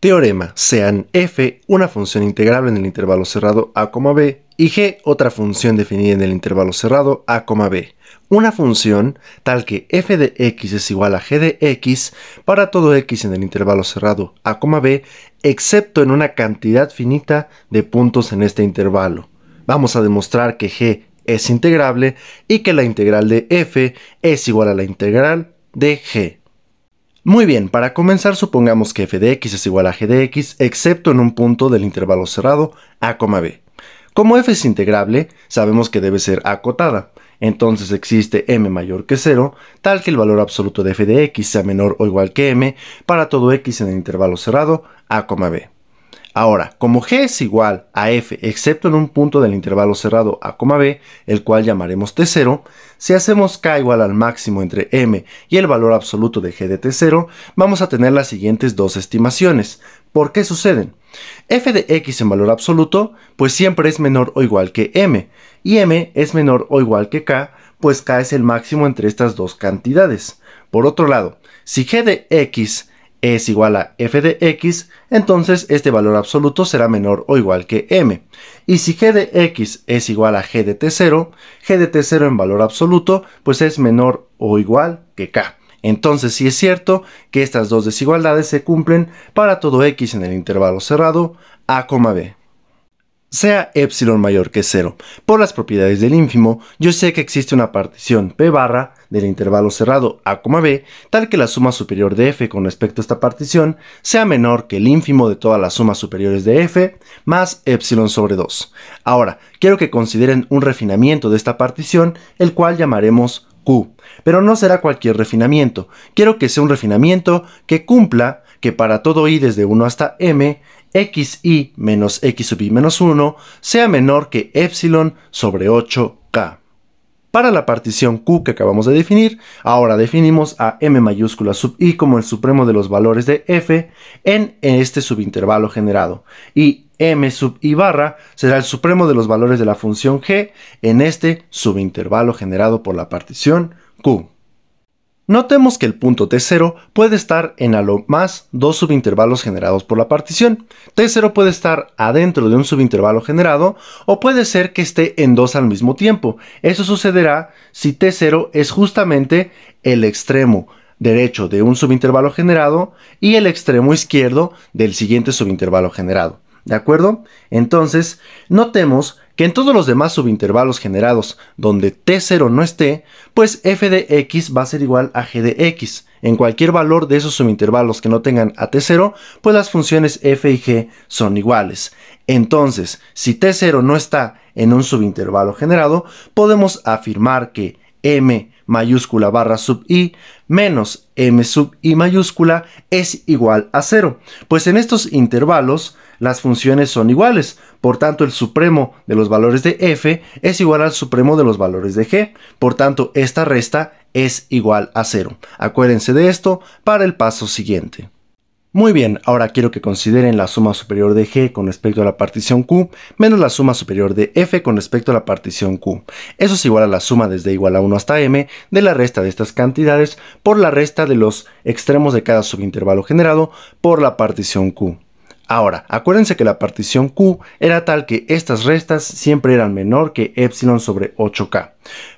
Teorema: sean f una función integrable en el intervalo cerrado a, b y g otra función definida en el intervalo cerrado a, b. Una función tal que f de x es igual a g de x para todo x en el intervalo cerrado a, b, excepto en una cantidad finita de puntos en este intervalo. Vamos a demostrar que g es integrable y que la integral de f es igual a la integral de g. Muy bien, para comenzar supongamos que f de x es igual a g de x, excepto en un punto del intervalo cerrado a, b. Como f es integrable, sabemos que debe ser acotada. Entonces existe m mayor que 0, tal que el valor absoluto de f de x sea menor o igual que m para todo x en el intervalo cerrado a, b. Ahora, como g es igual a f excepto en un punto del intervalo cerrado a, b, el cual llamaremos t0, si hacemos k igual al máximo entre m y el valor absoluto de g de t0, vamos a tener las siguientes dos estimaciones. ¿Por qué suceden? F de x en valor absoluto, pues siempre es menor o igual que m, y m es menor o igual que k, pues k es el máximo entre estas dos cantidades. Por otro lado, si g de x es igual a f de x, entonces este valor absoluto será menor o igual que m. Y si g de x es igual a g de t0 en valor absoluto, pues es menor o igual que k. Entonces sí es cierto que estas dos desigualdades se cumplen para todo x en el intervalo cerrado a, b. Sea epsilon mayor que 0. Por las propiedades del ínfimo, yo sé que existe una partición p barra del intervalo cerrado a, b, tal que la suma superior de f con respecto a esta partición sea menor que el ínfimo de todas las sumas superiores de f más epsilon sobre 2. Ahora, quiero que consideren un refinamiento de esta partición, el cual llamaremos q. Pero no será cualquier refinamiento. Quiero que sea un refinamiento que cumpla que para todo i desde 1 hasta m, xi menos x sub i menos 1 sea menor que epsilon sobre 8k. Para la partición q que acabamos de definir, ahora definimos a m mayúscula sub i como el supremo de los valores de f en este subintervalo generado, y m sub i barra será el supremo de los valores de la función g en este subintervalo generado por la partición q. Notemos que el punto t0 puede estar en a lo más dos subintervalos generados por la partición. T0 puede estar adentro de un subintervalo generado o puede ser que esté en dos al mismo tiempo. Eso sucederá si t0 es justamente el extremo derecho de un subintervalo generado y el extremo izquierdo del siguiente subintervalo generado. ¿De acuerdo? Entonces, notemos que en todos los demás subintervalos generados donde t0 no esté, pues f de x va a ser igual a g de x. En cualquier valor de esos subintervalos que no tengan a t0, pues las funciones f y g son iguales. Entonces, si t0 no está en un subintervalo generado, podemos afirmar que m mayúscula barra sub i menos m sub i mayúscula es igual a 0. Pues en estos intervalos las funciones son iguales, por tanto el supremo de los valores de f es igual al supremo de los valores de g, por tanto esta resta es igual a 0. Acuérdense de esto para el paso siguiente. Muy bien, ahora quiero que consideren la suma superior de g con respecto a la partición q menos la suma superior de f con respecto a la partición q. Eso es igual a la suma desde igual a 1 hasta m de la resta de estas cantidades por la resta de los extremos de cada subintervalo generado por la partición q. Ahora, acuérdense que la partición q era tal que estas restas siempre eran menor que epsilon sobre 8k.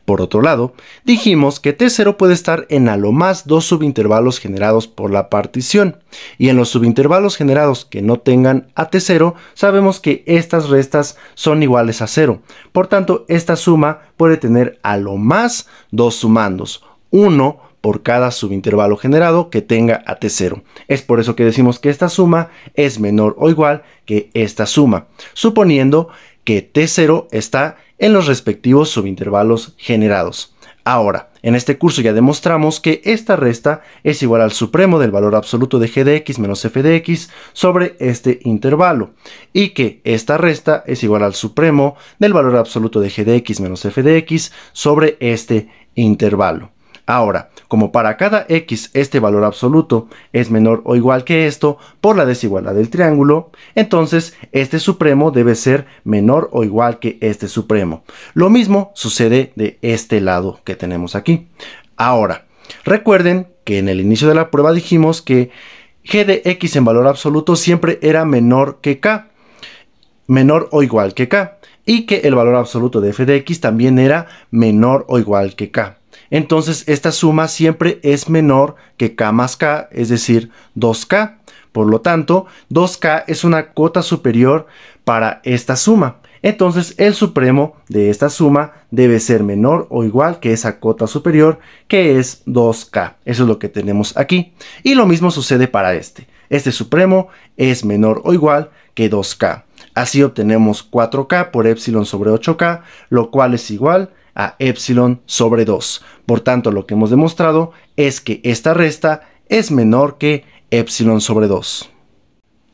Por otro lado, dijimos que t0 puede estar en a lo más dos subintervalos generados por la partición, y en los subintervalos generados que no tengan a t0, sabemos que estas restas son iguales a 0. Por tanto, esta suma puede tener a lo más dos sumandos, uno por cada subintervalo generado que tenga a t0. Es por eso que decimos que esta suma es menor o igual que esta suma, suponiendo que t0 está en los respectivos subintervalos generados. Ahora, en este curso ya demostramos que esta resta es igual al supremo del valor absoluto de g de x menos f de x sobre este intervalo, y que esta resta es igual al supremo del valor absoluto de g de x menos f de x sobre este intervalo. Ahora, como para cada x este valor absoluto es menor o igual que esto por la desigualdad del triángulo, entonces este supremo debe ser menor o igual que este supremo. Lo mismo sucede de este lado que tenemos aquí. Ahora, recuerden que en el inicio de la prueba dijimos que g de x en valor absoluto siempre era menor que k, menor o igual que k, y que el valor absoluto de f de x también era menor o igual que k. Entonces esta suma siempre es menor que k más k, es decir, 2k. Por lo tanto, 2k es una cota superior para esta suma. Entonces el supremo de esta suma debe ser menor o igual que esa cota superior, que es 2k. Eso es lo que tenemos aquí. Y lo mismo sucede para este. Este supremo es menor o igual que 2k. Así obtenemos 4k por epsilon sobre 8k, lo cual es igual a epsilon sobre 2. Por tanto, lo que hemos demostrado es que esta resta es menor que epsilon sobre 2.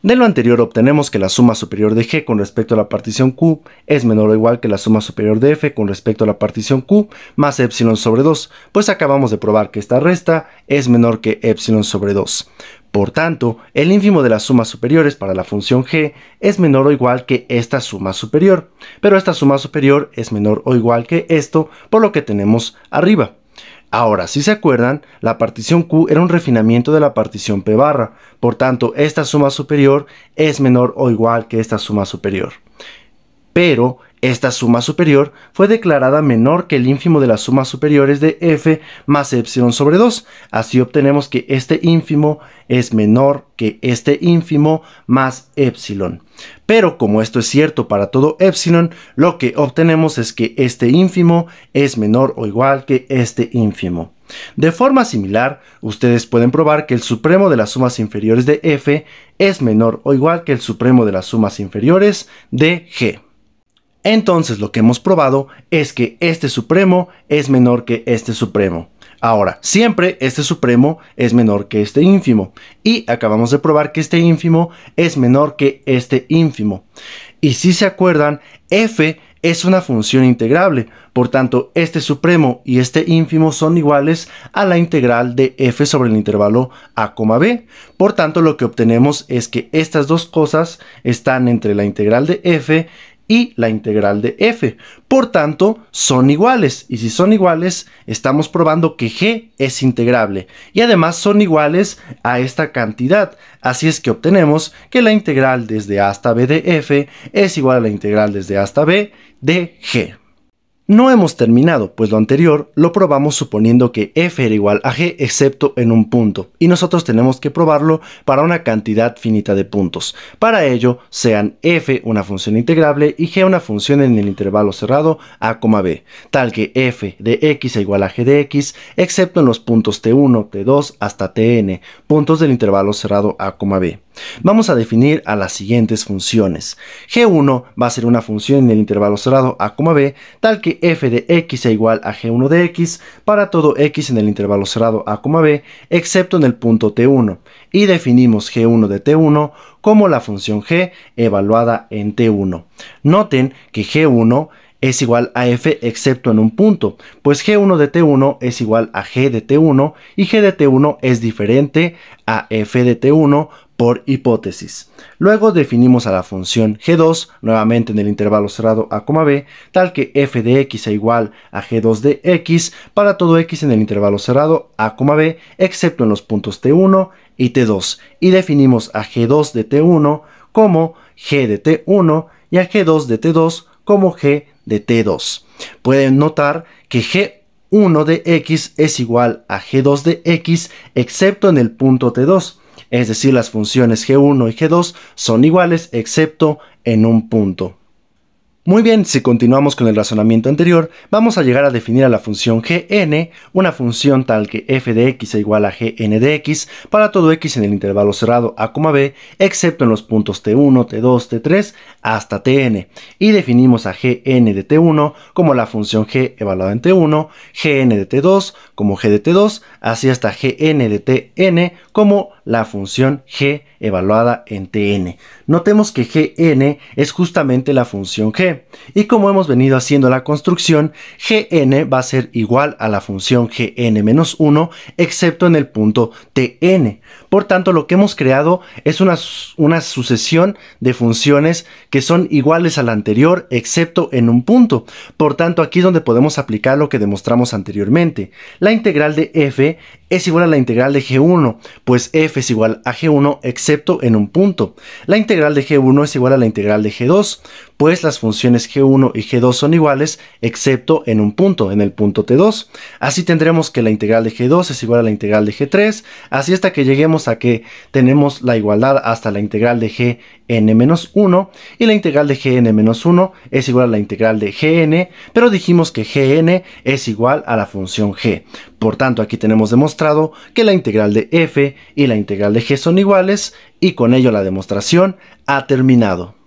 De lo anterior obtenemos que la suma superior de g con respecto a la partición q es menor o igual que la suma superior de f con respecto a la partición q más epsilon sobre 2, pues acabamos de probar que esta resta es menor que epsilon sobre 2. Por tanto, el ínfimo de las sumas superiores para la función g es menor o igual que esta suma superior, pero esta suma superior es menor o igual que esto por lo que tenemos arriba. Ahora, si se acuerdan, la partición Q era un refinamiento de la partición P barra, por tanto, esta suma superior es menor o igual que esta suma superior. Pero esta suma superior fue declarada menor que el ínfimo de las sumas superiores de f más epsilon sobre 2. Así obtenemos que este ínfimo es menor que este ínfimo más epsilon. Pero como esto es cierto para todo epsilon, lo que obtenemos es que este ínfimo es menor o igual que este ínfimo. De forma similar, ustedes pueden probar que el supremo de las sumas inferiores de f es menor o igual que el supremo de las sumas inferiores de g. Entonces lo que hemos probado es que este supremo es menor que este supremo. Ahora, siempre este supremo es menor que este ínfimo. Y acabamos de probar que este ínfimo es menor que este ínfimo. Y si se acuerdan, f es una función integrable. Por tanto, este supremo y este ínfimo son iguales a la integral de f sobre el intervalo a, b. Por tanto, lo que obtenemos es que estas dos cosas están entre la integral de f y la integral de f. Por tanto, son iguales. Y si son iguales, estamos probando que g es integrable. Y además son iguales a esta cantidad. Así es que obtenemos que la integral desde a hasta b de f es igual a la integral desde a hasta b de g. No hemos terminado, pues lo anterior lo probamos suponiendo que f era igual a g excepto en un punto, y nosotros tenemos que probarlo para una cantidad finita de puntos. Para ello, sean f una función integrable y g una función en el intervalo cerrado a, b, tal que f de x es igual a g de x, excepto en los puntos t1, t2 hasta tn, puntos del intervalo cerrado a, b. Vamos a definir a las siguientes funciones. G1 va a ser una función en el intervalo cerrado a, b, tal que f de x es igual a g1 de x para todo x en el intervalo cerrado a, b, excepto en el punto t1. Y definimos g1 de t1 como la función g evaluada en t1. Noten que g1 es igual a f excepto en un punto, pues g1 de t1 es igual a g de t1 y g de t1 es diferente a f de t1 por hipótesis. Luego definimos a la función g2, nuevamente en el intervalo cerrado a, b, tal que f de x es igual a g2 de x para todo x en el intervalo cerrado a, b, excepto en los puntos t1 y t2. Y definimos a g2 de t1 como g de t1 y a g2 de t2 como g de t2. Pueden notar que g1 de x es igual a g2 de x excepto en el punto t2. Es decir, las funciones g1 y g2 son iguales excepto en un punto. Muy bien, si continuamos con el razonamiento anterior, vamos a llegar a definir a la función gn, una función tal que f de x es igual a gn de x para todo x en el intervalo cerrado a, b, excepto en los puntos t1, t2, t3 hasta tn. Y definimos a gn de t1 como la función g evaluada en t1, gn de t2 como g de t2, así hasta gn de tn como la función g evaluada en tn. Notemos que gn es justamente la función g. Y como hemos venido haciendo la construcción, gn va a ser igual a la función gn-1 excepto en el punto tn. Por tanto, lo que hemos creado es una sucesión de funciones que son iguales a la anterior excepto en un punto. Por tanto, aquí es donde podemos aplicar lo que demostramos anteriormente. La integral de f es igual a la integral de g1, pues f es igual a g1 excepto en un punto. La integral de g1 es igual a la integral de g2, pues las funciones g1 y g2 son iguales excepto en un punto, en el punto t2. Así tendremos que la integral de g2 es igual a la integral de g3, así hasta que lleguemos a que tenemos la igualdad hasta la integral de gn-1, y la integral de gn-1 es igual a la integral de gn, pero dijimos que gn es igual a la función g. Por tanto, aquí tenemos demostrado que la integral de f y la integral de g son iguales, y con ello la demostración ha terminado.